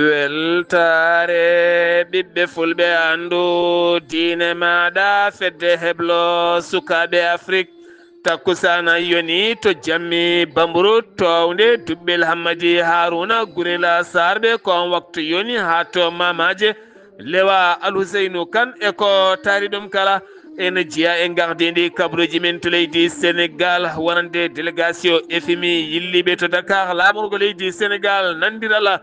weltare ɓiɓɓe fulɓe andu diine maɗa fedde heblo sukaɓe afrique takkusana yoni to jammi bamburu towde duɓɓel hammadi haruna gurela sarɓe kon waktu yoni ha to mamaje lewa alhuseynou kane e ko taari ɗum kala ene jiya e gardidi kabruji men to leydi sénégal wonande délégation FMI yilliɓe to dakar lamorgo leydi sénégal nandirala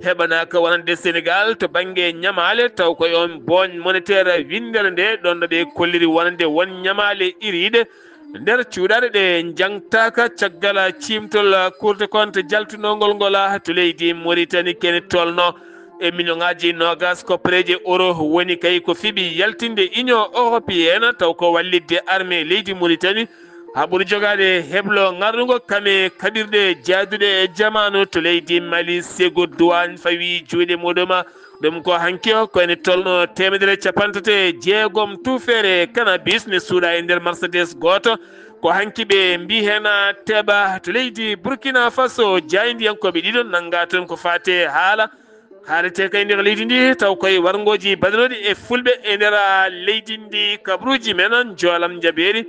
heɓanaka wonande sénégal to banggue ñamale taw koye on boñ monétaire windere nde ɗonno ɓe kolliri wonande won ñamale iriɗe nder cuuɗaɗe ɗe jangtaka caggal cimtol courte compte jaltunogol ngol to leydi mauritanie kene tolno e million ngaji nogas koppareje euro woni kay ko fiɓi yaltinde union européenne taw ko wallidde armée leydi mauritanie ha ɓuuri jogade heblo ngardugo kame kaɓirɗe jaaduɗe e jamanu to leydi mali sego douane fawi juuɗe muɗuma ɗum ko hanki o koyne tolno 150 tufere cannabis ne suuɗa e nder mercedes goto ko hanki ɓe mbi hen teɓa to leydi burkina faso jaydiyankoɓe ɗiɗo nanga toon ko fate haala haalete kay nder leydi ndi taw koye wargoji badanoɗi e fulɓe e nder leydi ndi kabruji men joolam jaɓeri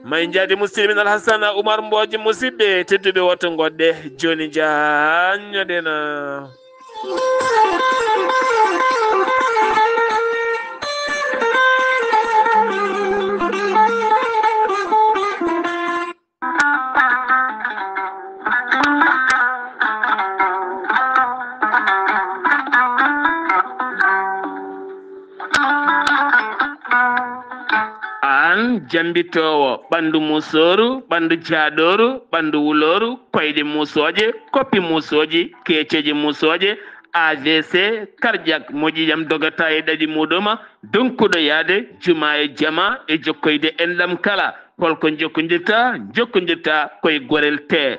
may jaade musidɗo men alhassane oumar mboje musidɓe tedduɓe woto goɗɗe joni jañoɗena jambitowo ɓandu musoru ɓandu jaaɗoru ɓandu wuloru koyɗe musoje koppi musoji keceji musoje AVC cardiaque moƴƴijam dogata e ɗaɗi muɗuma donkuɗo yaade juma e jama e jokkoyde enɗam kala holko jokkodirta koye gorel te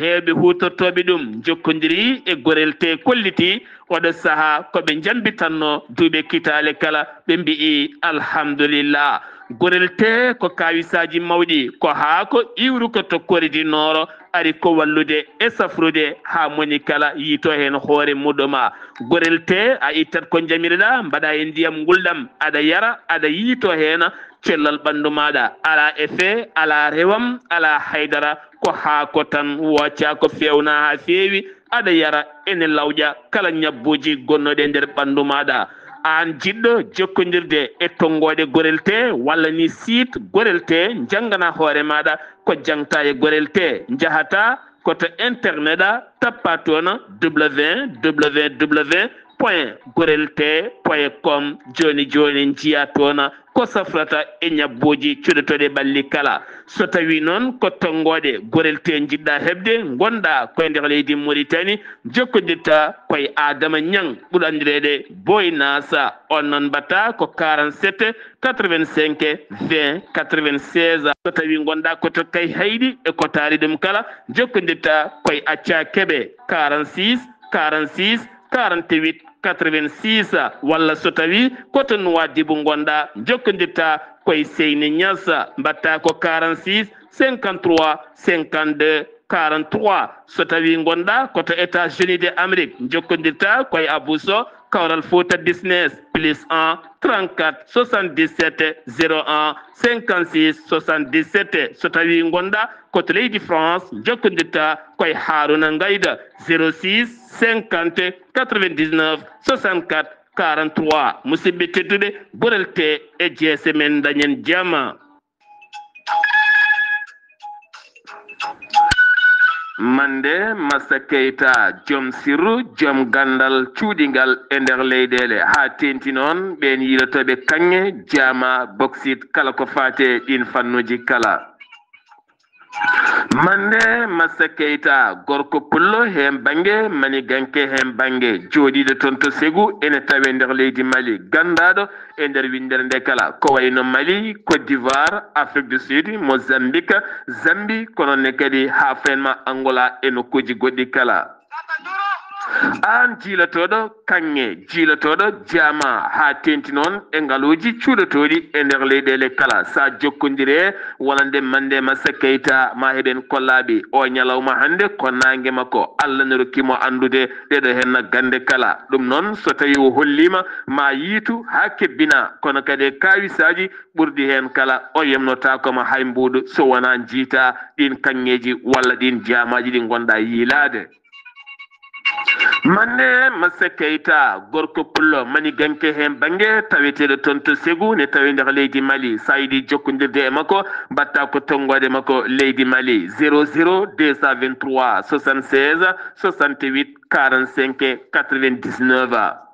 heɓe hutortoɓe ɗum jokkodiri e gorel te kolliti oɗo saaha koɓe jambitanno duuɓe kitale kala ɓe mbi'i alhamdulillah gorel te ko kawisaji mawɗi ko haa ko iwru ko tokkoridi nooro ari ko wallude e safrude ha moni kala yiito hen hoore muɗuma gorel te a ittat ko jamireɗa mbaɗa e ndiyam guldam aɗa yara aɗa yiito hen cellal ɓandu maɗa ala effet ala rewam ala haydara ko haa ko tan wocca ko fewna ha feewi aɗa yara ene lawƴa kala ñabbuji gonnoɗe nder ɓandu maɗa an jiɗɗo jokkodirde e tonggode gorel te walla ni site gorel te jangana hoore maɗa ko jangta e gorel te jahata koto internet a tappa toon www.gorelte.com joni jiya toon ko safrata e ñabbuji cuɗotoɗe ɓalli kala so tawi noon ko tonggode gorel te jiɗɗa hebde gonɗa koye nder leydi mauritanie jokkodirta koye adama ñang ɓuurandirede boy nasa on noon mbatta ko 47 85 20 96 so tawi gonɗa koto kay hayɗi e ko taari ɗum kala jokkodirta koye acca keɓe 46 46 48 86 walla so tawi koto Nouadhibou gonɗa jokkodirta koye Seyni Niass mbatta ko 46 53 52 43 so tawi gonɗa koto États-Unis d'Amérique jokkodirta koye Abousso Kawral Fouta Business +1 34 77 01 56 77 so tawi gonɗa koto leydi France jokkodirta koye Haruna Ngayda 06 50 99 64 43 musidɓe tedduɓe gorel te e jeese men dañen jama mande Massa Keita joom sirru joom gandal cuuɗigal e nder leyɗele ha tenti noon ɓen yilotoɓe kanŋe jama boxit kala ko fate ɗin fannuji kala mande Massa Keita gorko pullo hen bangue mani ganke hen bangue jooɗiɗo toon to Ségou ene tawe nder leydi Mali gandaɗo e nder windere nde kala ko wayno Mali Côte d'Ivoire Afrique du Sud Mozambique Zambie kono ne kadi ha fenma Angola e nokkuji goɗɗi kala an jiilatoɗo kanŋe jiilatoɗo jama ha tenti noon e ngaluji cuuɗotoɗi e nder leyɗele kala sa jokkondire wonande Mandema Keita ma heɓen kollaɓe o ñalawma hande ko nangue makko Allah ne rokkimo andude ɗeɗo hen gande kala ɗum noon so tawi o hollima ma yiitu ha kebbina kono kadi kawisaji ɓurdi hen kala o yemnotakoma hay mbuɗo so wona jiita ɗin kanŋeji walla ɗin jamaji ɗi gonɗa yiilade. Mandema Keita gorko pullo mani ganke hen bangue taweteɗo toon to Ségou ne tawi nder leydi Mali sa yiiɗi jokkodirde e makko mbatta ko tonggode makko leydi Mali 00 223 76 68 45 99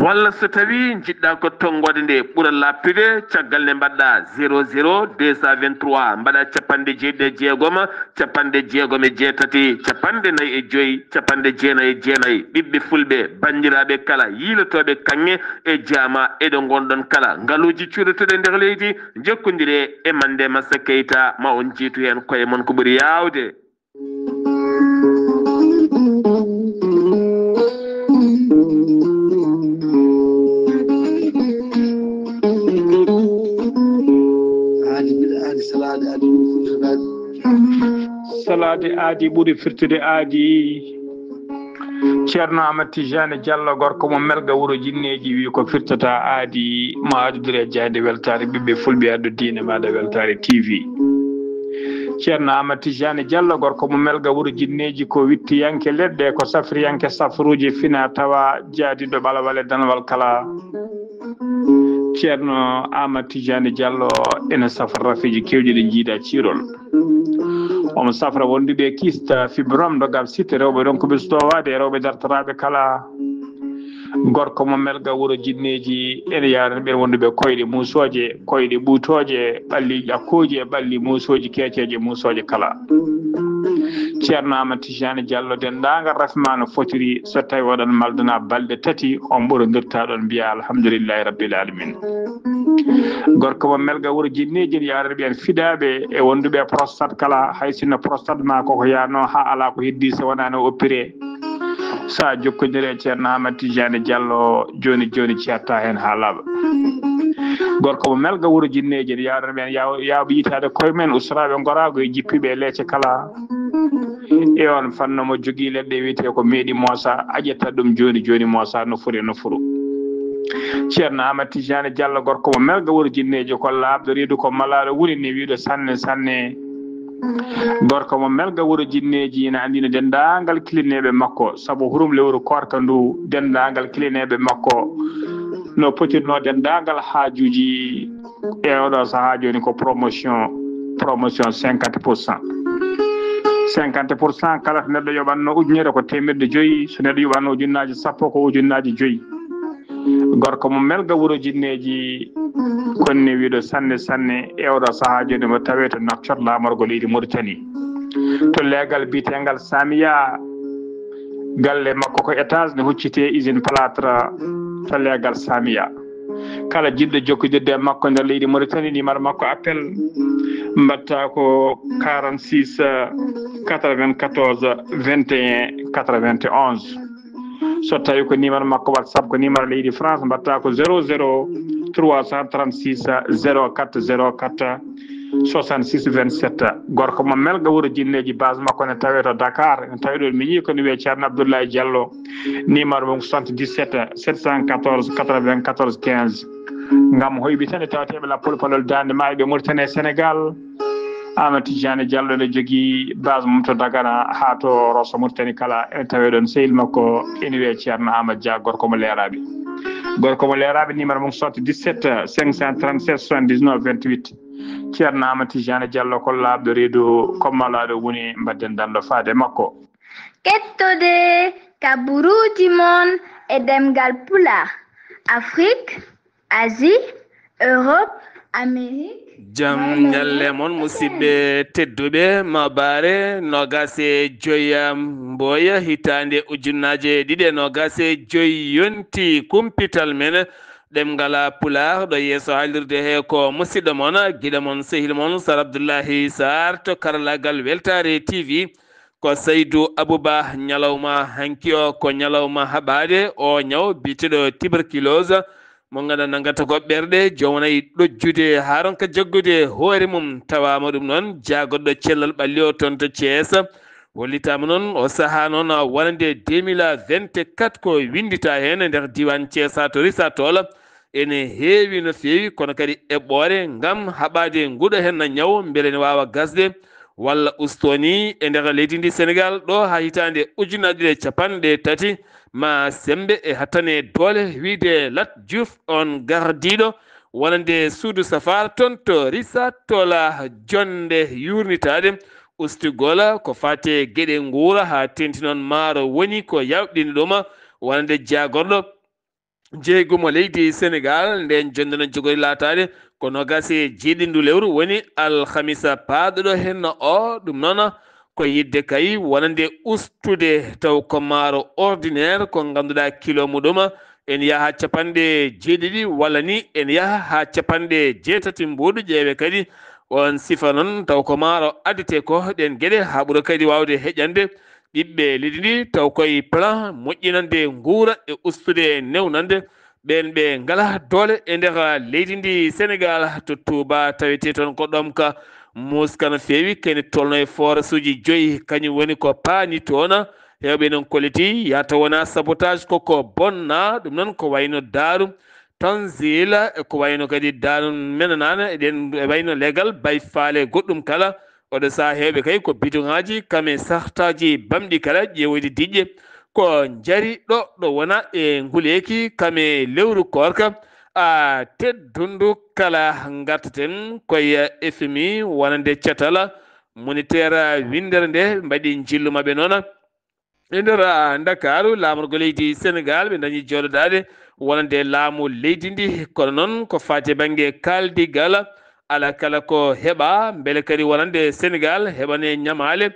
walla so tawi jiɗɗa ko tonggode nde ɓuura lappude caggal nde mbaɗɗa 00 223 mbaɗa 76 50 jeetati 49 ɓiɓɓe fulɓe bandiraɓe kala yiilotoɓe kanŋe e jaama eɗo gonɗon kala ngaluji cuuɗotoɗe nder leydi jokkodire e Mandema Keita ma on jiitu hen koye mon ko ɓuuri yawde. salade aadi ɓuri firtude aadi ceerno Amadou Tidiane Diallo gorko mo melga wuro jinneji wi ko firtata aadi ma adudire jayde weltare ɓiɓɓe fulɓe addu diine maɗa weltare TV. ceerno Amadou Tidiane Diallo gorko mo melga wuro jinneji ko wittiyanke leɗɗe ko safriyanke safruji fina tawa jaadiɗo ɓalawal e danwal kala. ceerno Amadou Tidiane Diallo ene safra rafiji kewɗi ɗi jiiɗa ciirol omo safra wonduɓe kista fibrom dogal sitte rewɓe ɗon ko ɓestowade e rewɓe dartoraɓe kala gorko mo melga wuro jinneji ene yarani ɓen wonduɓe koyɗe musoje koyɗe ɓuutoje ɓalli ƴakkuji e ɓalli musoji keceje musoje kala. ceerno Amadou Tidiane Diallo dendagal rafma no fotiri so tawi oɗon maldana balɗe tati on ɓurodirta ɗon mbiya alhamdoulillahi rabbil alamin. gorko mo melga wuro jinneji ne yarani ɓen fidaɓe e wonduɓe prostate kala hay sinno prostate ma koko yano ha ala ko heddi so wona no opéré sa jokkodire ceerno Amadou Tidiane Diallo joni ciatta hen ha laaɓa. gorko mo melga wuro jinneji ne yarani ɓen yawɓe yitade koye men usraɓe gorago e jippiɓe e leecce kala e on fanno mo jogui leɗɗe wiyete ko meeɗi moosa a ƴetta ɗum joni moosa no furu. ceerno Amadou Tidiane Diallo gorko mo melga wuro jinneji ko laaɓɗo riidu ko malaɗo wuri ni wiiɗo sanne gorko mo melga wuro jinneji ne andino dendagal kilineɓe makko saabu hurum lewru korka ndu dendagal kilineɓe makko no potirno dendagal haajuji e oɗo saaha joni ko promotion 50%. 50% kala to neɗɗo yoɓanno ujunere ko 500 so neɗɗo yoɓanno ujunnaji 10 ko ujunnaji 5. gorko mo melga wuro jinneji konni wiiɗo sanne e oɗo saaha joni mo tawe to Nouakchott lamorgo leydi Mauritanie to leegal bitegal Samia galle makko ko étage ne huccite usine plâtre to leegal Samia kala jiɗɗo jokkodirde makko nder leydi Mauritanie numéro makko appel mbatta ko 46 94 21 91 so tawi ko numéro makko WhatsApp ko numéro leydi France mbatta ko 00 336 04 66 27 gorko mo melga wuro jinneji base makko ne tawe to Dakar ne tawi ɗo mi yii ko ne wiye ceerno Abdoulaye Diallo numéro mum 77 714 94 15 ngam hoybitande tawateɓe lappol palol dande maaɓe Mauritanie Sénégal. Amadou Tidiane Diallo ne jogui base mum to Dagana ha to Rosso Mauritanie kala ene tawe ɗon sehil makko ene wiye ceerno Amadou Dia gorko mo leeraɓe numéro mum 77 537 79 28 ceerno Amadou Tidiane Diallo ko laaɓɗo reedu kommalaɗo woni mbadden danɗo faade makko kettode kaburuji mon e demgal pula Afrique Asie Europe Amérique jam ñalle moon musidɓe tedduɓe mabare nogase joyam mboya hitande ujunnaje ɗiɗi nogase joyi yonti kumpital men ɗemgala pular ɗo yeeso haalirde he ko musidɗo moon guiɗo moon sehil moon Sar Abdoullahi Sarr to karallagal Weltare TV ko Saydou Abouba nyalawma hankio ko nyalawma habade o nyaw bitido tuberculose mo ngada nangata ko berde jownay dojjude haron ka jaggude hoore mum tawama dum non jagoddo cellal ballio ton to Thiès wallitama non o saha non wonande 2024 ko windita hen nder diwan Thiès to risa tola ene heewi no feewi kono kadi eɓɓore ngam haɓade nguɗo hen na nyaw beele ne wawa gasde walla ustoni e nder leydi ndi Sénégal ɗo ha hitande ujunaje capanɗe tati ma sembe e hattane doole wiide Lat Diouf on gardiɗo wonande suudu safar ton to risa tola jonde yurnitade ustigola ko fate gueɗe nguura ha tenti noon maaro woni ko yawɗini ɗuma wonande jagorɗo jeegumo leydi Sénégal nden jonde no jogori latade ko nogase jeeɗindu lewru woni alhamisa paaɗoɗo hen o ɗum noon ko yidde kay wonande ustude taw ko maaro ordinaire ko ganduɗa kilo muɗum en yaha capanɗe jeeɗiɗi walla ni en yaha ha capanɗe jeetati mbuɗu ƴeewe kadi on sifa noon taw ko maaro addete ko ɗen gueɗe ha ɓuura kadi wawde heƴande ɓiɓɓe leydi ndi taw koye plan moƴƴinande nguura e ustude newnande ɓen ɓe ngala doole e nder leydi ndi Sénégal to Touba tawete toon ko ɗom ka muskana feewi kene tolno e forage uji 5 kañum woni ko paani toon hewɓe noon koliti yata wona sabotage koko bonna ɗum noon ko wayno Daaru Tanzila e ko wayno kadi Daaru menanana eɗen e wayno legal bay faale goɗɗum kala oɗo saha hewɓe kay ko bidon ngaji kame sartaji bamɗi kala ƴeewoyde diƴƴe ko jari ɗo wona e nguleki kame lewru korka a teddundu kala gartaten koye FMI wonande catala moniteur windere nde mbaɗi jillu mabɓe noon e nder Dakaru lamorgo leydi Sénégal ɓe dañi joɗodade wonande laamu leydi ndi kono noon ko fate banggue kaldigal ala kala ko heɓa beele kadi wonande Sénégal heɓane ñamale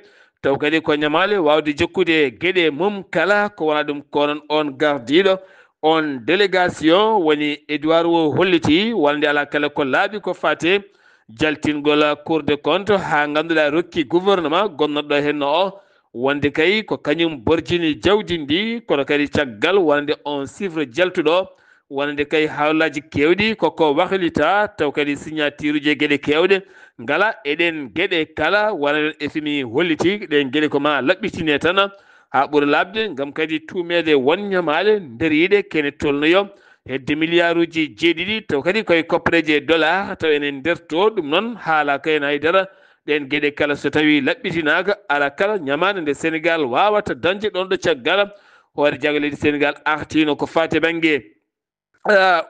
taw kadi ko ñamale wawde jokkude gueɗe mum kala ko wona ɗum konon on gardiɗo on délégation woni Edouard wo holliti wonde ala kala ko laaɓi ko fate jaltingol Cour des comptes ha ganduɗa rokki gouvernement gonnoɗo hen o wonde kay ko kañum borjini jawdi ndi kono kadi caggal wonde on chiffre jaltuɗo wonande kay hawlaji kewɗi koko wahlita taw kadi signature uji gueɗe kewɗe ngala eɗen gueɗe kala wona FMI holliti ɗen gueɗe ko ma laɓɓitine tan ha ɓuura labde gam kadi tumede won ñamale nder yiɗe kene tolnoyo hedde milliard uji jeeɗiɗi taw kadi koye koppareje dollar taw enen nder to ɗum noon haala kayen haydara ɗen gueɗe kala so tawi laɓɓitinaka ala kala ñamade nde Sénégal wawata dañde ɗon ɗo caggal hoore jago leydi Sénégal artino ko fate banggue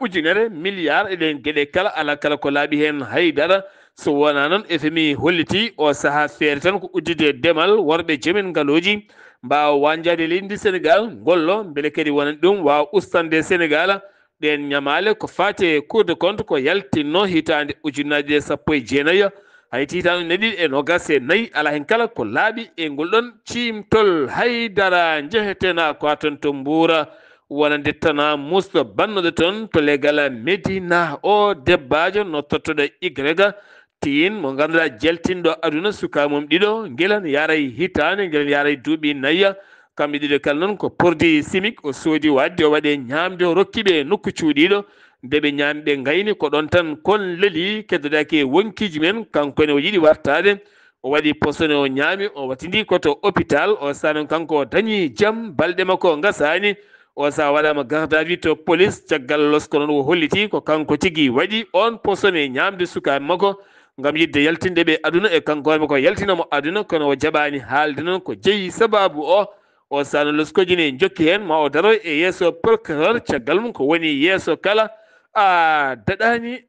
ujunere milliard eɗen gueɗe kala ala kala ko laaɓi hen haydara so wona noon FMI holliti o saaha feere tan ko uddude demal worɓe joomen ngaloji mbawa wanjade leydi ndi Sénégal gollo beele kadi wonani ɗum wawa ustade Sénégal ɗen ñamale ko fate Cour des comptes ko yaltinno hitande ujunnaje 19 hayti hitande neɗɗi e nogas e nayyi ala hen kala ko laaɓi e ngol ɗon cimtol haydara jehetena ko ton to Mboura wonande tana musto bannoɗo toon to legal Médina o debbajo no tottoɗo Y tin mo ganduɗa jaltinɗo aduna suka mum ɗiɗo guelan yaray hitande guelan yaray duuɓi nayya kamɓe ɗiɗo kala noon ko produit chimique o soodi wadde o waɗe ñamde o rokkiɓe nokku cuuɗiɗo ndeɓe ñaami ɓe gayni ko ɗon tan kon leeli keddodaki e wonkiji men kankone o yiiɗi wartade o waɗi posone o ñaami o watidi koto hôpital o sanon kanko o dañi jaam balɗe makko gasani o sa waɗama garde à vue to police caggal losko noon o holliti ko kanko tigui waɗi on posone ñamde sukaɓe makko gam yidde yaltinde ɓe aduna e kanko hoorema ko yaltinamo aduna kono o jaɓani haalde noon ko jeeyi sababu o sano loskoji ne jokki hen ma o daro e yeeso procureur caggal mum ko woni yeeso kala a daɗani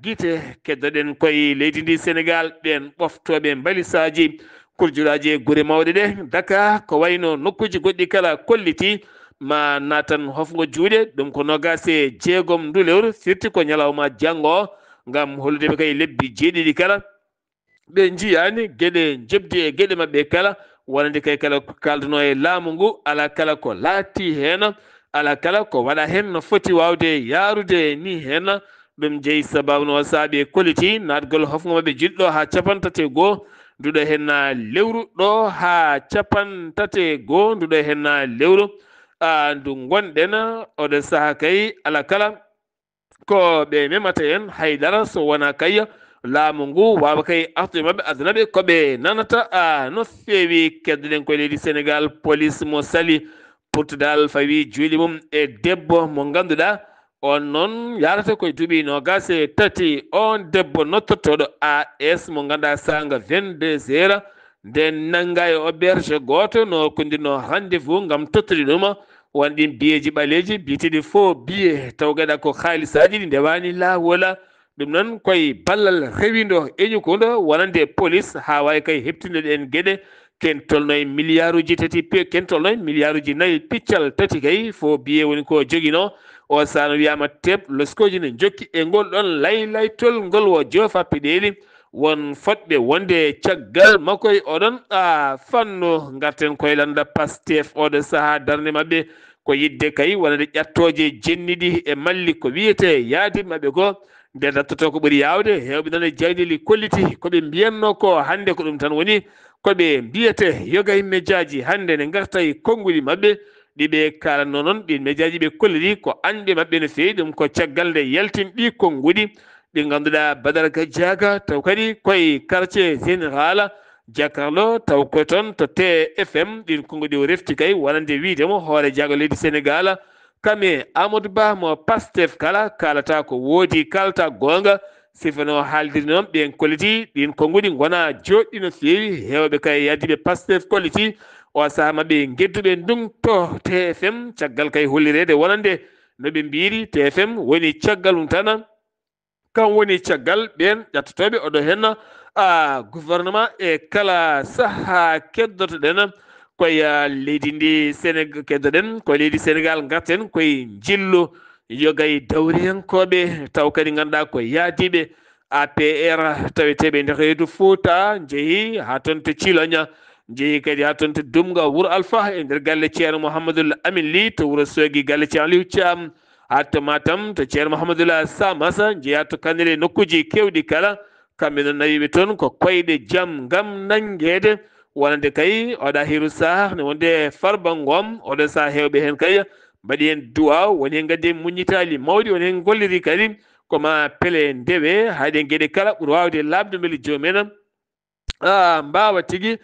guite keddoɗen koye leydi ndi Sénégal ɓen ɓoftoɓe mbalisaji kurjuraji e guure mawɗe ɗe Dakar ko wayno nokkuji goɗɗi kala kolliti ma natan hofgo juuɗe ɗum ko nogase jeegom ndu lewru firti ko ñalawma janggo gam holludeɓe kay lebbi jeeɗiɗi kala ɓe jiyani gueɗe jebdi e gueɗe mabɓe kala wonande kay kala ko kalduno e laamu ngu ala kala ko laati hen ala kala ko waɗa hen no foti wawde yaarude ni hen ɗum jeeyi sababu no saaɓe koliti natgol hofgo mabɓe jiɗɗo ha 31 nduɗo henna lewru ɗo ha capan tate goo nduɗo henna lewru ndu gonɗen oɗo saha kay ala kala ko ɓe memata en haydara so wona kay laamu ngu wawa kay artude mabɓe adanaɓe koɓe nanata no feewi keddoɗen koye leydi Sénégal police mo sali Portudal fawi juuli mum e debbo mo ganduɗa on noon yarata koye duuɓi nogas e tati on debbo nottotoɗo AS mo ganduɗa sanga 22 heures nden nangga e auberge goto no kondirno rendez-vous gam tottude ɗum won ɗin biyeji ɓaleji biyeteɗi faux billet taw gaɗa ko haalisaji ɗi ndewani lawola ɗum noon koye ballal rewido eñukodo wonande police ha wawi kay heɓtinde ɗen gueɗe ken tolno e milliard uji tati ken tolno e milliard uji 4 piccal tati kay faux billet woni ko joguino o sano wiyama teb loskoji ne jokki e ngol ɗon laylaytol ngol wo joofa peɗeli won fotɓe wonde caggal makko e oɗon fanno garten koye landa Pastef oɗo saaha darde mabɓe ko yidde kay wonande ƴattoje jenniɗi e malli ko wiyete yaadi mabɓe ko nde dattoto ko ɓuuri yawde hewɓe noon e jaydeli kolliti koɓe mbiyanno ko hande ko ɗum tan woni koɓe mbiyete yoga médiaji hande ne garta e konnguli mabɓe ɗiɓe kalanno noon ɗin médiaji ɓe kolliri ko anɓe mabɓe no fewi ɗum ko caggal nde yaltinɗi konnguli ɗi ganduɗa Badara Gadiaga taw kadi koye quartier général Jakarlo taw koye toon to TFM ɗin konnguli o refti kay wonande wiidemo hoore jaago leydi Sénégal kame Amadou Ba mo Pastef kala kalata ko woodi kalata gonga sifano haaldiri noon ɓen kolliti ɗin konnguli gona joɗɗi no fewi hewɓe kay yaddiɓe Pastef kolliti o saaha mabɓe gedduɓe ndun to TFM caggal kay hollirede wonande noɓe mbiri TFM woni caggal mum tan kam woni caggal ɓen ƴattotoɓe oɗo henna gouvernement e kala saaha keddoto ɗen koye leydi ndi Sénégal keddoɗen koye leydi Sénégal garten koye jillu yogay dawriyankoɓe taw kadi ganduɗa ko yaadiɓe APR taweteɓe nder reedu Fouta jeehi ha toon to Thilogne jeehi kadi ha toon to Dumga Wouro Alpha e nder galle ceerno Mouhamadoul Amin Ly to Wourossogui galle ceerno Aliou Thiam ha to Matam to ceerno Mouhamadoul Samassa jeeya to Kanel e nokkuji kewɗi kala kamɓe noon nawiɓe toon ko koyɗe jaam gam nanguede wonande kay oɗa hiru sah ne wonde Farba Ngom oɗo sah hewɓe hen kay mbaɗi hen duwaw woni hen gaddi muñitali mawɗi woni hen golliri kadi koma peele ndewe haɗe gueɗe kala ɓuuri wawde labde beele jomumen mbawa tigui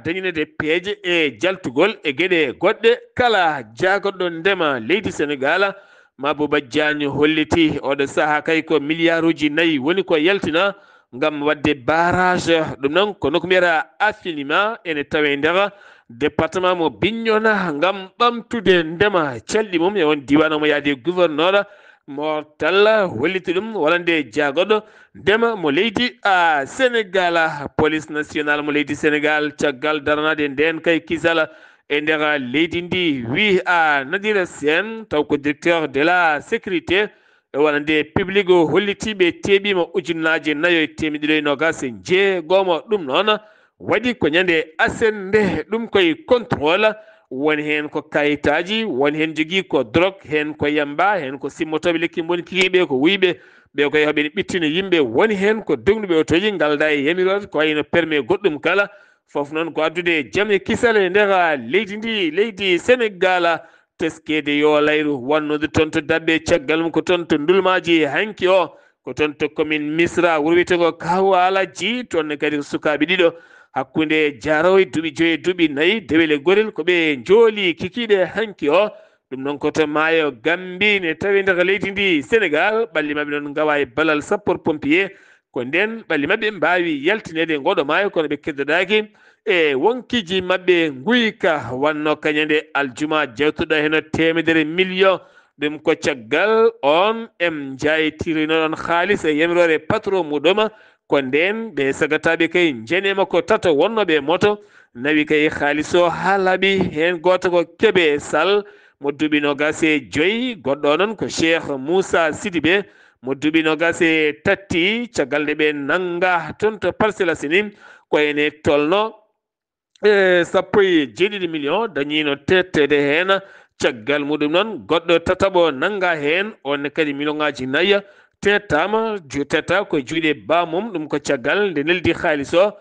dañinede peeje e jaltugol e gueɗe goɗɗe kala jagoɗɗo ndema leydi Sénégal Mabouba Diagne holliti oɗo saaha kay ko milliard uji 4 woni ko yaltina gam wadde barrage ɗum noon ko nokku mbiyata affiniment ene tawe nder département mo Bignona gam ɓamtude ndema calɗi mum e won diwan omo yaade gouverneur Mortal holliti ɗum walande jagoɗo ndema mo leydi Sénégal police nationale mo leydi Sénégal caggal daranade nden kay kisala e nder leydi ndi wi Nadira Sène taw ko directeur de la sécurité e walande public o hollitiɓe teeɓima ujunnaje 429 ɗum noon waɗi ko ñande asende ɗum koye contrôle woni hen ko kayitaji woni hen jogui ko drogue hen ko yamba hen ko simmotoɓe lekki boni kikiɓe ko wuyɓe ɓe koye hoɓe ɓittino yimɓe woni hen ko dognuɓe otoji galda e yamirode ko wayno permis goɗɗum kala foof noon ko addude jaam e kisal e nder leydi ndi leydi Sénégal teskede yo layru wannude toon to dabɓe caggal mum ko toon to ndulmaji hanki o ko toon to commune Misra wuro wiyetego Kawalaji toon kadi ko sukaɓe ɗiɗo hakkude Diaroye duuɓi 5 duuɓi 4 dewele gorel koɓe jooli kikiɗe hanki o ɗum noon koto maayo Gambie ne tawi nder leydi ndi Sénégal ɓalli mabɓe noon gawa e ballal sapeur pompier ko nden ɓalli mabɓe mbawi yaltinede ngoɗo maayo kono ɓe keddodaki e wonkiji mabɓe guyka wanno kañande aljuma jewtuɗo hen 100 million ɗum ko caggal on em jaytirino ɗon haalis e yamirore patron muɗum ko nden ɓe sagataɓe kay jenema ko tato wonnoɓe moto nawi kay haalis o ha laaɓi hen goto ko Kébé Sall mo duuɓi 25 goɗɗo noon ko Cheikh Moussa Sidibé mo duuɓi 23 caggal nde ɓe nanga toon to Parcelles Assainies ko ene tolno 17 million dañino tettede hen caggal muɗum noon goɗɗo tataɓo nanga hen on kadi million ngaji 4 tetama teta ko juuɗe bamum ɗum ko caggal nde neldi haaliss o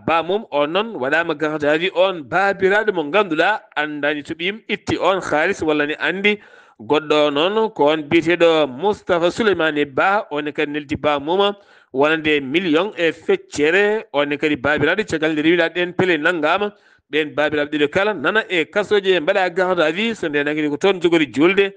bamum on noon waɗama gardadi on babiraɗo mo ganduɗa andani to ɓiyim itti on haaliss walla ne andi goɗɗo noon ko on biyeteɗo Moustapha Souleymane Ba on kadi neldi bamuma wonande million e feccere on kadi babiraɗo caggal nde rewiɗa ɗen pele naggama ɓen babiraɓe ɗiɗo kala nana e kasoje mbaɗa garde à vue so nde kadi ko toon jogori julde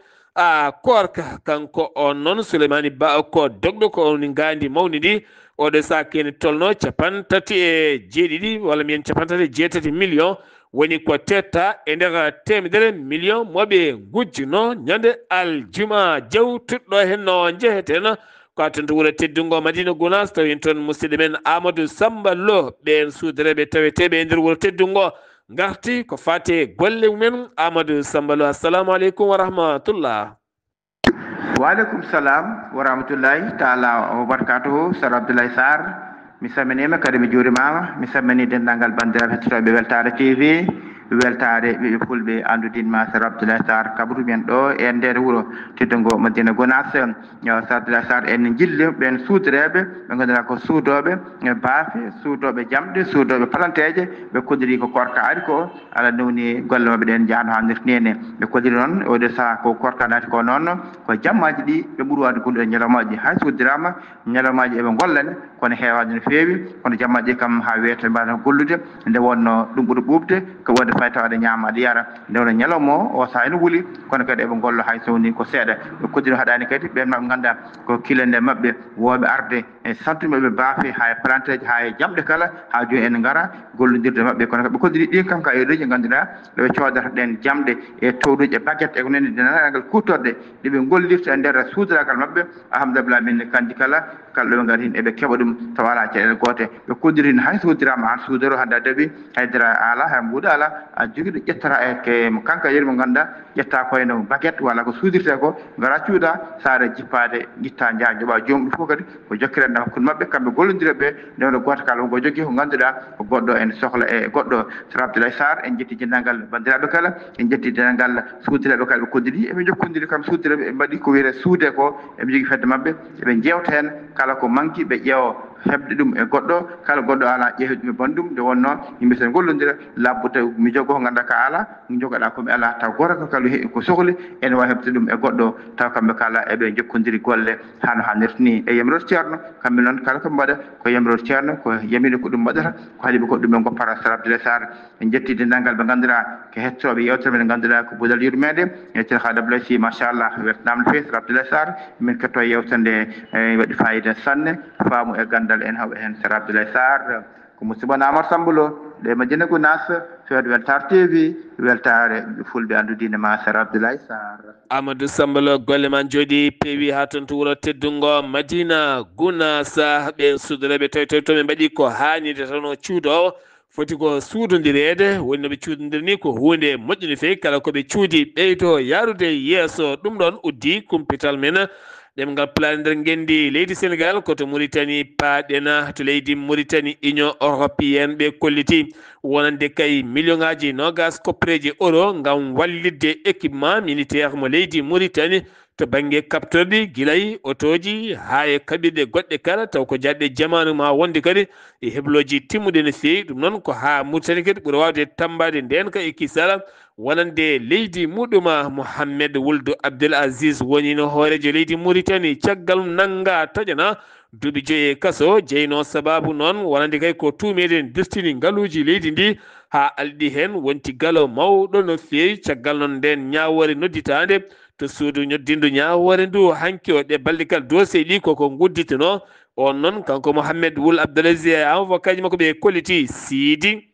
korka kanko on noon Souleymane Ba ko dogɗo ko on gandi mawni ɗi oɗo sa kene tolno 37 walla mbiyen 37 million woni ko tetta e nder temedere million moɓe gujjuno ñande aljuma jewtuɗɗo hen no jeeheten ko ton to wuuro teddungo Madina Gounass tawi toon musidɗo men Amadou Samba Lo ɓen suudereɓe taweteɓe e nder wuuro teddungo garti ko fate golle mumen Amadou Samba Lo assalamu aleykum wa rahmatullah. Wa aleykum salam wa rahmatullahi taala wa barakatuhu Sar Abdoulaye Sarr mi salminima kadi mi juurimama mi salmini dendagal bandiraɓe hettotoɓe Weltare TV weltare ɓiɓe fulɓe andudinma Sar Abdoulaye Sarr kabaru men ɗo e nder wuuro teddungo Madina Gounass Sar Abdoulaye Sarr en jilli ɓen suudoreɓe ɓe ganduɗa ko suudoɓe baafe suudoɓe jamɗe suudoɓe palanteje ɓe koddiri ko korka ari ko ala newni golle mabɓe ɗen jahano hannirta nene ɓe koddiri noon oɗo saaha ko korka naati ko noon ko jammaji ɗi ɓe ɓuuri wade golluɗe ñalawmaji hay suddirama ñalawmaji eɓe gollane kono heewade no feewi kono jammaji ɗi kam ha wiyete mbano gollude nde wonno ɗum ɓuuri ɓuɓde ko wonde fay tawade ñaama aɗa yara nde wonno ñalawma o saaha ene wuuli kono kadi eɓe gollo hay so woni ko seeɗa ɓe koddiri haɗani kadi ɓen maɓe ganduɗa ko kilende mabɓe wooɓe arde e santumeɓe baafe ha e planteje ha e jamɗe kala ha joni en gara gollodirde mabɓe kono ɓe koddiri ɗin kam ka heɗoji ganduɗa ɗoɓe coodata ɗen jamɗe e towɗuji e baguette e ko nene denanagal kuttorde ɗeɓe gollirta e nder suudoragal mabɓe alhamdulillah min kandi kala ɗoɓe gari hin eɓe keeɓa ɗum tawa ala caɗele goote ɓe koddiri hin hay suddirama han suudoro hande a daɓi haydara ala hay mbuuɗo ala a jogui ɗo ƴettata e kanka yeeri mo ganduɗa ƴetta koyeno baguette walla ko suudirte ko gara cuuɗa saara jippade guitta jaa joɓa joomum ɗum fof kadi ko jokkirande hakkude mabɓe kamɓe gollodireɓe ndewno goto kala ko jogui ko ganduɗa ko goɗɗo ene sohla e goɗɗo Sar Abdoulaye Sarr en jetti dendagal bandiraɓe kala en jetti dendagal suudireɓe kala ɓe koddiri eɓe jokkodiri kam suudireɓe ɓe mbaɗi ko wiyete suude ko eɓe jogui fedde mabɓe eɓe jewta hen kala ko manqui ɓe ƴeewa heɓde ɗum e goɗɗo kala goɗɗo ala ƴeewi ɗum e bandum nde wonno yimɓe sen gollodira labbude mi jogo ko ganduɗa ka ala mi jogoɗa komi ala taw goto ko kala ko sohli ene wawi heɓde ɗum e goɗɗo taw kamɓe kala eɓe jokkodiri golle hano hannirta ni e yamiroto ceerno kamɓe noon kala ko mbaɗa ko yamiroto ceerno ko yamino ko ɗum mbaɗata ko haaliɓe ko ɗum e goppata Sar Abdoulaye Sarr en jetti dendagal ɓe ganduɗa ko hettoɓe yewtere men ganduɗa ko budal yurmede e ceerno Khady Abdoulaye Sy machallah weltanama no fewi Sar Abdoulaye Sarr min ketto yewtere nde waɗi fayida sanne faamu e gandal en hawɓe hen Sar Abdoulaye Sarr ko musidɗo Amadou Samba Lo ɗe Madina Gounass fewde Weltare TV weltare fulɓe andudine ma Sar Abdoulaye Sarr. Amadou Samba Lo golle man jooɗi peewi ha toon to wuuro teddungo Madina Gounass ɓen suudoreɓe tawi toɓe mbaɗi ko hannide tan o cuuɗo foti ko suudodirede woni no ɓe cuudodir ni ko hunde moƴƴi no fewi kala koɓe cuudi ɓeydo yarude yeeso ɗum ɗon uddi kumpital men ɗemgal pulaar nder ngendi leydi Sénégal koto Mauritanie paaɗena to leydi Mauritanie Union européenne ɓe kolliti wonande kay million ngaji nogas koppereji euro ngam wallidde équipement militaire mo leydi Mauritanie to banggue captorde guilay otoji ha e kaɓirɗe goɗɗe kala taw ko jaɗɗe jamanu ma wonde kadi e hebloji timmuɗe no fewi ɗum noon ko ha Mauritanie kadi ɓuura wawde tambade nden ka e kisala wonande leydi muɗuma Mohammed Wuld Abdel Aziz woni no hoorejo leydi Mauritanie caggal nanga tojana duuɓi 5 e kaso jeyno sababu noon wonande kay ko tumeɗen destini ngaluji leydi ndi ha alɗi hen wonti galo mawɗo no fewi caggal noon nden ñawore nodditade to suudu ñoddindu ñawore ndu hanki o ɗe balɗe kala dossier ɗi koko gudditano on noon kanko Mohammed Wuld Abdel Aziz avocat ji makko ɓe kolliti siidi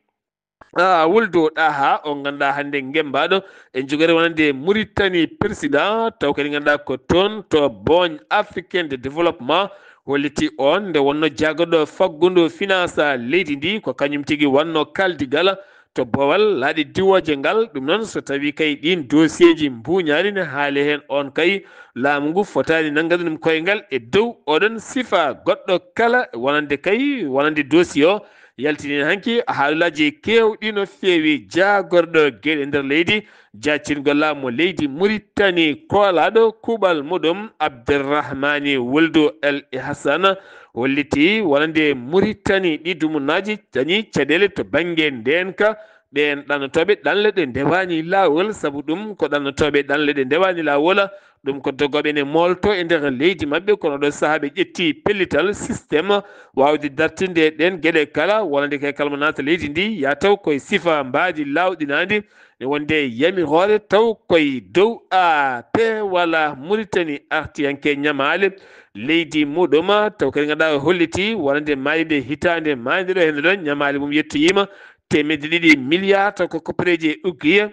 wuldo ɗaha o ganduɗa hande gembaɗo en jogori wonande Mauritanie président taw kadi ganduɗa ko toon to Bogne africain de développement holliti on nde wonno jaggoɗo faggudu finance leydi ndi ko kañum tigui wanno kaldigal to bowal laaɗi diwoje ngal ɗum noon so tawi kay ɗin dossier ji mbuñari ne haali hen on kay laamu ngu fotani nanggaɗu ɗum koyngal e dow oɗon sifa goɗɗo kala wonande kay wonande dossier o yaltini hanki haalaji kewɗi no feewi jagorɗo gueɗe nder leydi jaccingol laamu leydi Mauritanie kolaɗo kuuɓal muɗum Abdourahmani Wuldu El Hassane holliti wonande Mauritanie ɗi dumunaji dañi caɗele to banggue ndenka ɓen ɗannotoɓe ɗanle ɗe ndewani lawol saabu ɗum ko ɗannotoɓe ɗanle ɗe ndewani lawol ɗum ko dogoɓe ne molto e nder leydi mabɓe kono ɗo saaha ɓe ƴetti pellital systéme wawde dartinde ɗen gueɗe kala wonande kay kala mo naata leydi ndi ya taw koye sifa mbadi lawɗinadi ne wonde yamirore taw koye dow wala Mauritanie artiyanke ñamale leydi muɗum taw kadi ganduɗa holliti wonande mayde hitande mayde ɗo henne ɗon ñamale mum yettoyima temedde 2 milliards taw ko koppareji uggiya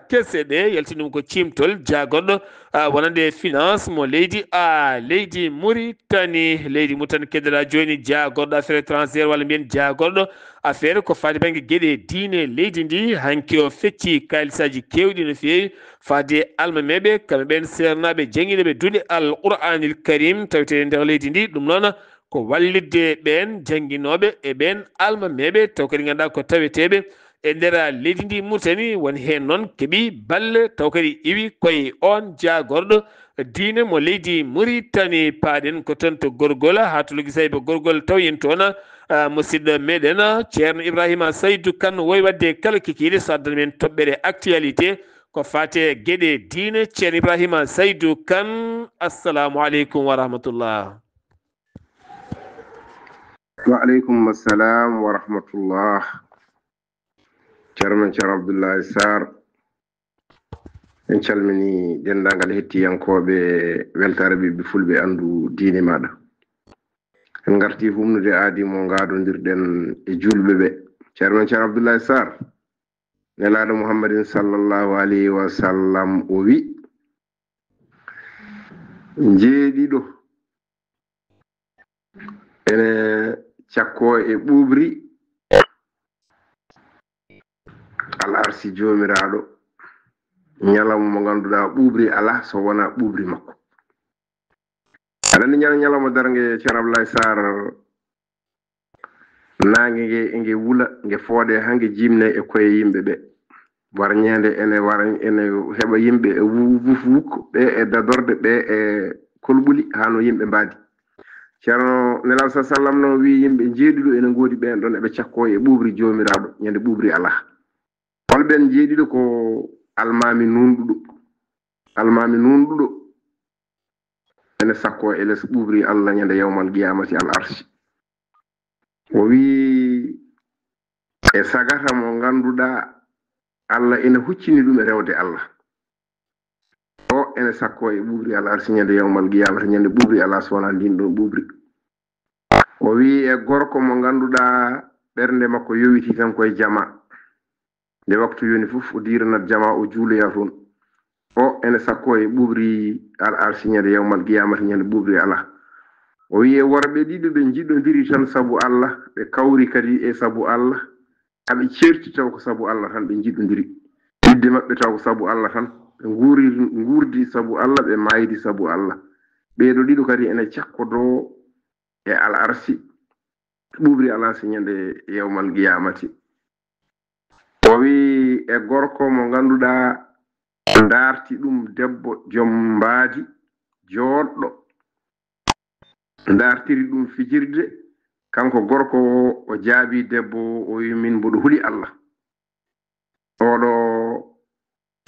kesse ɗe yaltinum ko cimtol jagorɗo wonande finance mo leydi leydi Mauritanie keddora joni jagorɗo affaire étrangére walla mbiyen jagorɗo affaire ko fati banggue gueɗe diine leydi ndi hanki o fecci kalisaji kewɗi no fewi fade almameɓe kamɓe ɓen sernaɓe janguiɗeɓe duuɗe al qur'anil karim tawete nder leydi ndi ɗum noon ko wallidde ɓen janguinoɓe e ɓen almameɓe taw kadi ganduɗa ko taweteɓe e nder leydi ndi Mauritanie woni hen noon keeɓi balle taw kadi iwi koye on jagorɗo diine mo leydi Mauritanie paaɗen ko toon to gorgol ha to logisay bo gorgol taw yen toon musidɗo meɗen ceerno Ibrahima Saydou Kane woyi wadde kala kikiɗe so addana men toɓɓere actualité ko fate gueɗe diine ceerno Ibrahima Saydou Kane assalamu aleykum wa rahmatullah. Wa aleykum assalam wa rahmatullah. Ceerno Abdoulaye Sarr en calmini dendagal hettiyankoɓe weltare ɓiɓɓe fulɓe andu diine maɗa en garti humnude aadi mo gadodirɗen e julɓe ɓe. Ceerno Abdoulaye Sarr nelaɗo Muhammadin sallallahu alayhi wa sallam o wi jeeɗiɗo ene cakko e ɓuɓri al arsi jomiraɗo ñalawma mo ganduɗa ɓuɓri ala so wona ɓuɓri makko. aɗa andi ñalawma dargue ceerno Abdoulaye Sarr nangue nge enge wula nge fooɗe hange jimne e koye yimɓe ɓe war ñande ene heɓa yimɓe e wuk ɓe e dadorde ɓe e kolɓuli hano yimɓe mbadi. ceerno nelaɗo sa sallam noon wi yimɓe jeeɗiɗo ene goodi ɓen ɗon eɓe cakko e ɓuɓri jomiraɗo ñande ɓuɓri ala. holɓen jeeɗiɗo ko almami nunɗuɗo ene sakko e les ɓuɓri Allah ñande yawmal qiyamati al arshi. o wi e sagata mo ganduɗa Allah ene huccini ɗum e rewde Allah o ene sakko e ɓuɓri al arshi ñande yawmal qiyamati ñande ɓuɓri ala so wona ndin ɗon ɓuɓri. o wi e gorko mo ganduɗa ɓernde makko yowiti tan koye jama nde waktu yoni fof o diranat jama o juuloya toon o ene sakko e ɓuɓri al arshi ñande yawmal qiyamati ñande ɓuɓri ala. o wi e worɓe ɗiɗo ɓe jiɗodiri tan saabu Allah ɓe kawri kadi e saabu Allah haɓe certi taw ko saabu Allah tan ɓe jiɗodiri yidde maɓɓe taw ko saabu Allah tan ɓe guurdi saabu Allah ɓe maydi saabu Allah. ɓeeɗo ɗiɗo kadi ene cakkodo e al arshi ɓuɓri ala si ñande yawmal qiyamati. o wi e gorko mo ganduɗa darti ɗum debbo joom mbaadi joɗɗo dartiri ɗum fijirde kanko gorko o jaabi debbo o wi min mboɗo huli Allah. oɗo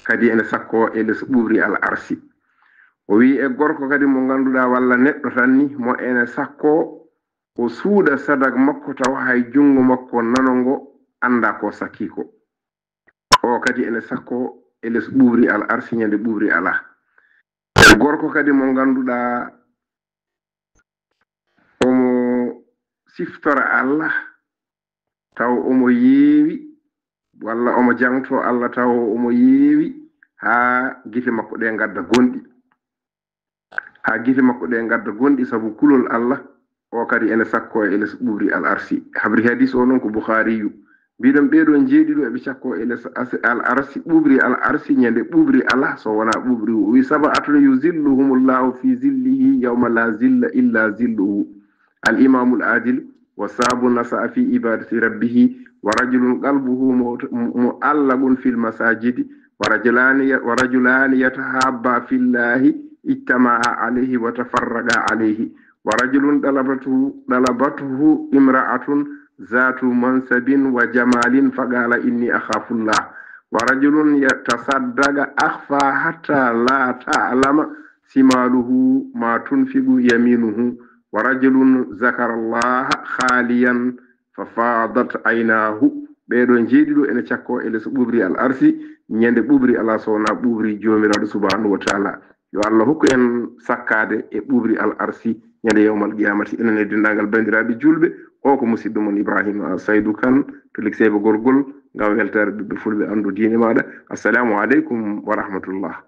kadi ene sakko e les ɓuɓri al arsi. o wi e gorko kadi mo ganduɗa walla neɗɗo tan ni mo ene sakko o suuɗa sadak makko taw hay jungo makko nanongo anda ko sakki ko o kadi ene sakko e les ɓuɓri al arsi ñande ɓuɓri ala. gorko kadi mo ganduɗa omo siftora Allah taw omo yeewi walla omo jangto Allah taw omo yeewi ha gite makko ɗe gadda gonɗi sabu kulol Allah o kadi ene sakko e les ɓuɓri al arsi. habri hadis o noon ko Bukhariyu mbiɗon ɓeeɗo jeeɗiɗo eɓe cakko e les al arsi ɓuɓri al arsi ñande ɓuɓri ala so wona ɓuɓri o wi saba atuna yuzilluhumullahu fi zillihi yawma la zilla illa zilluhu. al imamul adil وصاب نسأ في عبادة ربه ورجل قلبه معلق في المساجد ورجلان يتحابا في الله اجتمعا عليه وتفرقا عليه ورجل طلبته امرأة ذات منصب وجمال فقال إني أخاف الله ورجل يتصدق أخفى حتى لا تعلم شماله ما تنفق يمينه ورجل ذكر الله خاليا ففاضت عيناه ɓeɗo jeeɗiɗo ene cakko ele so ɓuɓri al arsi ñande ɓuɓri ala sowna ɓuɓri jomiraɗo subhanahu wa taala yo Allah hokku en sakkade e ɓuɓri al arsi ñande yawmal qiyamati enen e dendagal bandiraɓe julɓe o ko musidɗo mon Ibrahima Saydou Kane to Likseɓe Gorgol ngam weltare ɓiɓɓe fulɓe andu diine maɗa. Assalamu aleykum wa rahmatullah.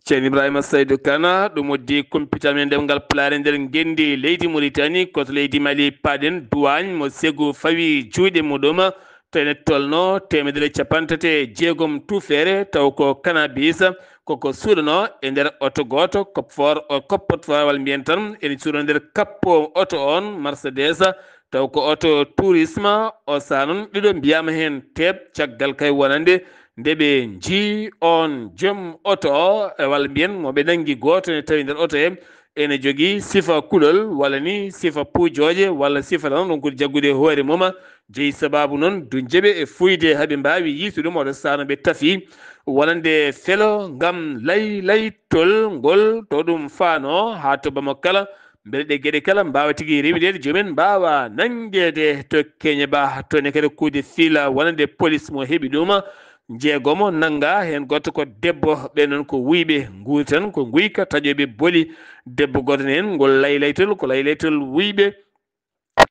ceerno Ibrahima Saydou Kane ɗum woddi kumpita men ndemgal pulaare nder gendi leydi Mauritanie koto leydi Mali paɗen duwagne mo segu fawi juuɗe muɗum to ene tolno 150 tufere taw ko cannabis koko suuɗano e nder oto goto coppotowal mbiyen tan ene suuɗa nder kappo oto on Mercedes taw ko oto tourisme o saa noon ɗiɗo mbiyama hen teeb caggal kay wonande nde ɓe jii on joom oto o walla mbiyen moɓe nangi goto ne tawi nder oto he ene jogui sifa kulol walla ni sifa puujoje walla sifa tan ɗon kodi jaggude hoore mum jeeyi sababu noon du jeeɓe e fuyde haaɓe mbawi yiituɗum oɗo sano ɓe tafi wonande felo ngam laytol ngol to ɗum faano ha to bamo kala beele ɗe gueɗe kala mbawa tigui rewidede joomen mbawa nangguede to keñe ba to ne kadi kuude fiila wonande police mo heeɓi ɗum jeegomo nanga hen goto ko debbo ɓe noon ko wuyɓe guuri tan ko guyka taƴoɓe booli debbo goto hen ngol laylaytol ko laylaytol wuyɓe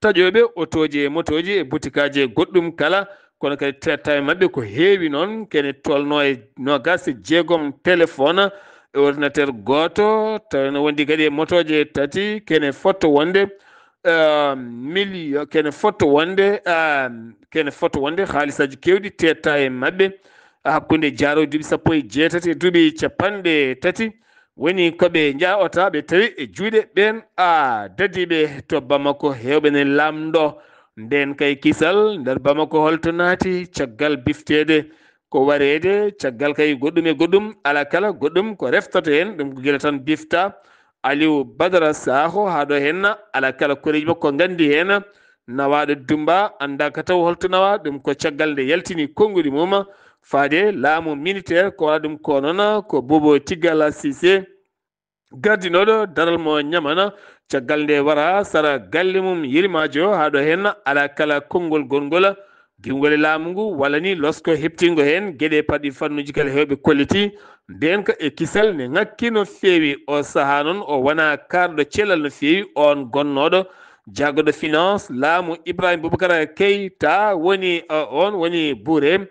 taƴoɓe otoji e motoji e butikaji goɗɗum kala kono kadi traitaɓe mabɓe ko heewi noon kene tolno e 26 téléphone e ordinateur goto taw ne wondi kadi e motoji tati kene fotto wonde million kene fotto wonde haalisaji kewɗi tetta e mabɓe hakkude jaarowo duuɓi 17 e duuɓi 30 woni koɓe jaota ɓe tawi e juuɗe ɓen dadiɓe to Bamako hewɓe ne lamɗo nden kay kisal nder Bamako holto naati caggal biftede ko warede caggal kay goɗɗum e goɗɗum ala kala goɗɗum ko reftoto hen ɗum ko guila tan bifta Aliou Badara Sakho haɗo henna ala kala koreji makko gandi hen nawaɗo Dumba anda ka taw holto nawa ɗum ko caggal nde yaltini konngudi mum faade laamu militaire ko waɗa ɗum ko noon ko Bobo Tigala Cissé gardinoɗo daral mo ñamana caggal nde wara sara galle mum yirimajo haɗo hen ala kala konngol gongol gimgol e laamu ngu walla ni losko heptingo hen gueɗe paɗɗi fannuji kala hewɓe kolliti nden ko e kisal ne ngakki no feewi o saaha noon o wona karɗo cellal no feewi on gonnoɗo jaggoɗo finance laamu Ibrahima Boubacara Keita woni on woni Bouré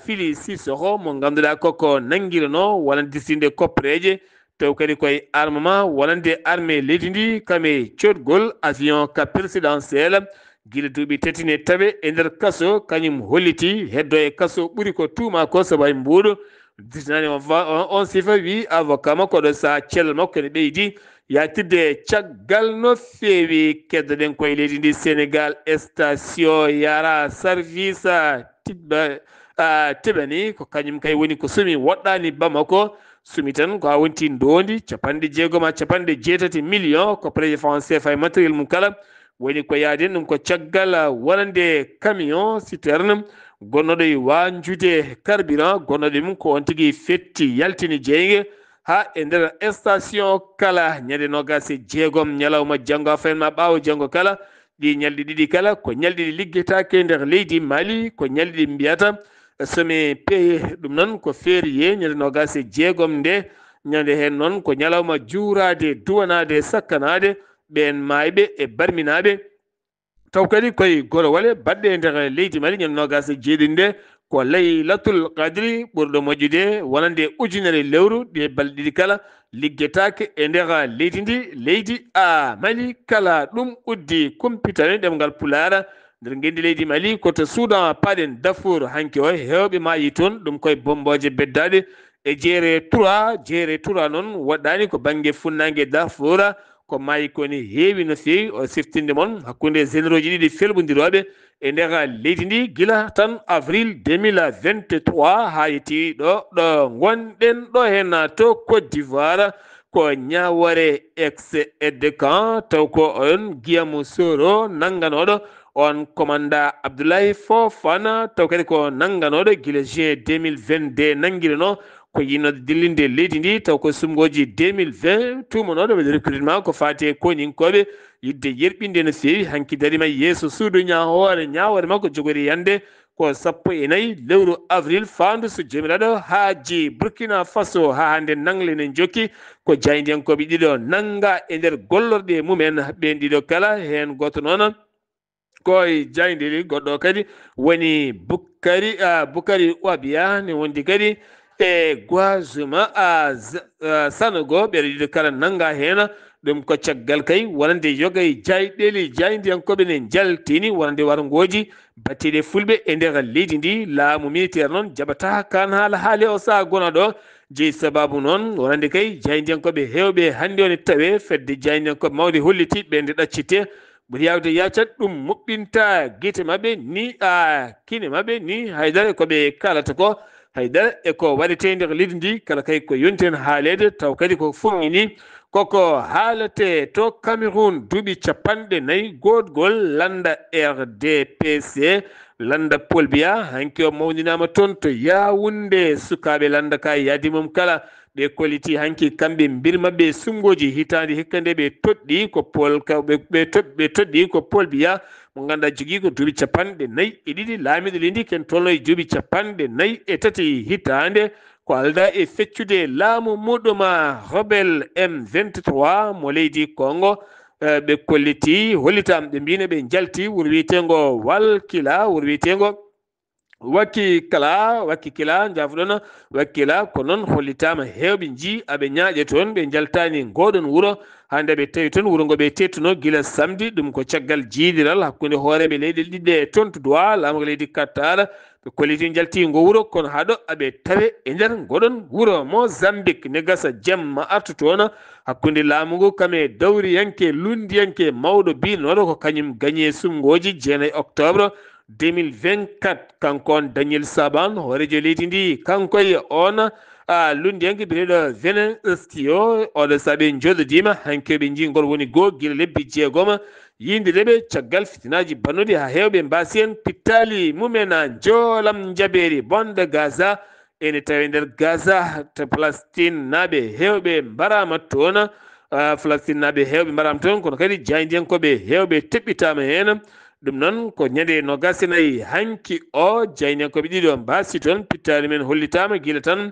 Fili Sissoko mo ganduɗa koko nanguirano wonande disinde koppareje taw kadi koye armement wonande armée leydi ndi kame cotgol avion ka présidentiel guila duuɓi tatine tawe e nder kaso kañum holliti heddo e kaso ɓuuri ko tuuma ko so way mbuuɗo disnani on sifa wi avocat makko ɗo sa cellal makko ne ɓeydi yatirde caggal no feewi keddoɗen koye leydi ndi Sénégal station yara service teɓani ko kañum kay woni ko sumi woɗɗani Bamako sumi tan ko ha wonti ndondi 60 million ko préje français CFA matériel mum kala woni ko yaaden ɗum ko caggal wonande camion citerne gonnoɗo e wanjude carburant gonnoɗo mum ko on tigui fetti yaltini jeyge ha e nder station kala ñande 26 ñalawma janggo afen ma ɓaawo janggo kala ɗi ñalɗi ɗiɗi kala ko ñalɗi ɗi liggetake nder leydi Mali ko ñalɗi ɗi mbiyata somi paye ɗum noon ko férié ñande 26 nde ñande hen noon ko ñalawma juurade duwanade sakkanade ɓen mayɓe e barminaɓe taw kadi koye gorowale baɗɗe nder leydi Mali ñande 26 nde ko laylatul qadri ɓurɗo moƴƴude wonande ujunere lewru ɗi balɗe ɗiɗi kala liggetake e nder leydi ndi leydi Mali kala ɗum uddi kumpitane ɗemgal Pulaar nder gendi leydi Mali koto Soudan paɗen Darfour hanki o hewɓe mayi toon ɗum koye bomboje beddaɗe e jeere 3 noon waɗɗani ko banggue funnague Darfour ko mayi koni heewi no feewi o siftinde mon hakkunde généraux ji ɗiɗi felɓodiroɓe e nder leydi ndi gila tan avril 2023 ha yetti ɗo gonɗen ɗo hen to Côte d'Ivoire ko ñawore ex aide camp taw ko on Guillaume Soro nanganoɗo on commanda Abdoulaye Fofana taw kadi ko nanganoɗo gila juin 2022 nanguireno ko yinnode dillinde leydi ndi taw ko sumgoji 2020 tumanoɗo ɓe recrutement ko fate koñinkoɓe yidde yerɓinde no feewi hanki darima yeeso suudu ñawore makko jogori yande ko 14 lewru avril fandu so jomiraɗo haaji Burkina Faso ha hande nangle ne jokki ko jaydiyankoɓe ɗiɗo nanga e nder gollorɗe mumen ɓen ɗiɗo kala hen goto noon koye jayndeli goɗɗo kadi woni Boukari Ouabia ne wondi kadi e Guazuma Sanogo ɓeɗo ɗiɗo kala nanga hen ɗum ko caggal kay wonande yogay jayɗeli jayndiyankoɓe ne jaltini wonande warangoji batteɗe fulɓe e nder leydi ndi laamu militaire noon jaɓata kan haali o saha gona ɗo jeeyi sababu noon wonande kay jayndiyankoɓe hewɓe hande one tawe fedde jayndiyankoɓe mawde holliti ɓende ɗaccite ɓuri yawde yacat ɗum moɓɓinta guite mabɓe ni kine mabɓe ni haydara koɓe kalata ko haydara eko waɗete nder leydi ndi kala kay ko yonten haalede taw kadi ko fummini koko haalate to Cameroun duuɓi 40 godgol landa RDPC landa Paul Biya hanki o mawninama toon to Yaoundé sukaɓe landa ka yaadi mum kala ɓe koliti hanki kamɓe mbir mabɓe sumgoji hitande hikka nde ɓe toɗɗi ko ɓe toɗɗi ko Paul Biya mo ganduɗa jogui ko duuɓi 42 laamiɗo leydi ken tolno e duuɓi 43 hitande ko alda e feccude laamu muɗum rebel M23 mo leydi Congo ɓe kolliti hollitam ɓe mbino ɓe jalti wuro wiyetengo Walkila wuro wiyetengo Wakkila jafuɗon Wakkila ko noon hollitama hewɓe ji aɓe ñaaƴe toon ɓe jaltani ngoɗon wuuro hande ɓe tawi toon wuuro ngo ɓe tettuno gila samedi ɗum ko caggal jiidiral hakkude hooreɓe leyɗe ɗiɗɗe tontudoa laamugo leydi Qatar ɓe kolliti jalti ngo wuuro kono haɗo aɓe tawe e nder ngoɗon wuuro Mozambique ne gasa jamma artu toon hakkude laamugo kame dawriyanke lundiyanke mawɗo binoɗo ko kañum gagné sumgoji 9 octobre 2024 kankon Daniel Saban hoorejo leydi ndi kankoye on lundiyanke bineɗo Venestio oɗo saaɓe jododima hankeɓe jingol woni goo guila lebbi 6 yindireɓe caggal fitinaji bannude ha hewɓe mbasi en pittali mumen joolam jaɓeri bonde Gaza ene tawi nder Gaza to Palestine naɓe hewɓe mbarama toon Palestine naɓe hewɓe mbarama toon kono kadi jayndiyankoɓe hewɓe teɓɓitama hen ɗum noon ko ñande 24 hanki o jayndiyankoɓe ɗiɗo mbasi toon pittali men hollitama guila tan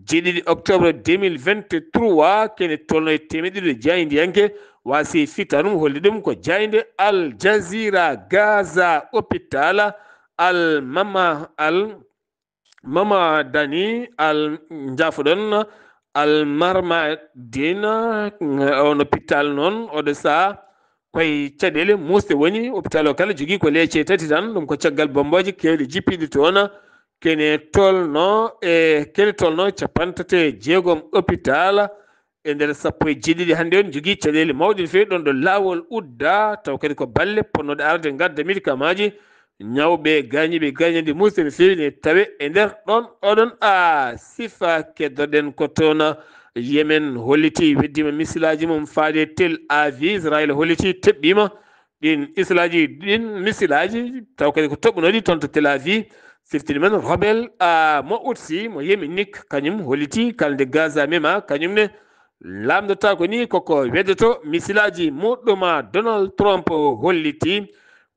7 octobre 2023 kene tolno e temedɗiɗo jayndiyanke wasi fitta ɗum holli ɗum ko jaynde Al Jazeera Gaza hôpital al Mamadani al jafuɗon al Marmadina on hôpital noon oɗo saha koye caɗele musde woni hôpital o kala jogui ko leece 3 tan ɗum ko caggal bomboji kewɗe jippiɗe toon kene tolno 36 hôpital e nder 17 hande on jogui caɗele mawɗe no fewi ɗon ɗo lawol udda taw kadi ko balle ponnoɗe arde gadda médicament ji ñawɓe gañiɓe musde no fewi ne tawe e nder ɗon oɗon sifa keddoɗen ko toon Yemen holliti weddima misilaji mum faade Tel Aviv Israël holliti teɓɓima ɗin misilaji taw kadi ko toɓɓunoɗi toon to Tel Aviv siftini men rebel mo utsi mo Yéménique kañum holliti kalde Gaza mema kañumne lamdota ko ni koko weddoto misilaji muɗɗuma Donald Trump holliti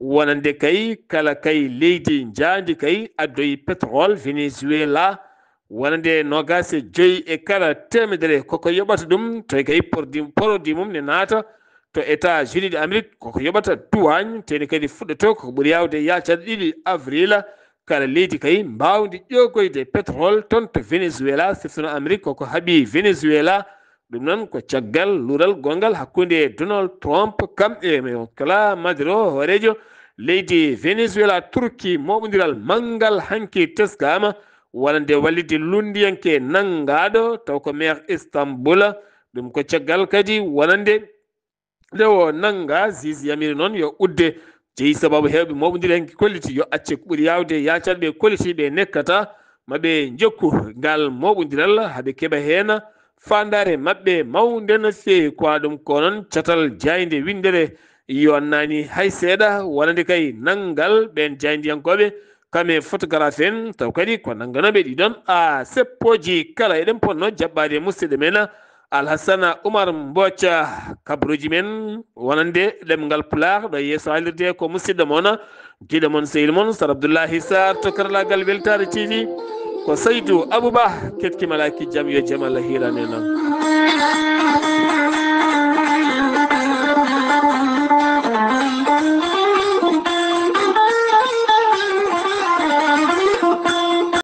wonande kay kala kay leydi jaandi kay addoyi pétrole Venezuela wonande 25 e kala temedere koko yoɓata ɗum to kay produit mum ne naata to États-Unis d'Amérique koko yoɓata douane teni kadi fuɗɗoto koko ɓuuri yawde yacade 2 avril kala leydi kay mbawdi ƴogoyde pétrole toon to Venezuela siftono Amérique koko haaɓi Venezuela ɗum noon ko caggal luural gongal hakkunde Donald Trump kamɓe kala Maduro hoorejo leydi Venezuela Turki moɓodiral manggal hanki teskama wonande wallide lundiyanke nangaɗo taw ko maire Istanbul ɗum ko caggal kadi wonande lewo nanga zizi yamiri noon yo udde jeyi sababu hewɓe moɓodiren kolliti yo acce ko ɓuuri yawde yacanɓe kolliti ɓe nekkata maɓe jokku ngal moɓodiral haɓe keeɓa hen fandare maɓɓe mawde no fewi ko ɗum ko noon catal jayde windere yonnani hay seeɗa wonande kay nanggal ɓen jaydiyankoɓe kame photographe en taw kadi ko nangganoɓe ɗiɗon a seppoji kala eɗen ponno jaɓɓade musidɗo men Alhassana Oumar Mbocca kabruji men wonande ɗemgal Pulaar ɗo yeeso haalirde ko musidɗo moon giɗo moon sehil moon Sar Abdoullahi Sarr to karallagal Weltare TV ko Saydou Abouba ketkimalaki jaam yo jaam Allah hirane noon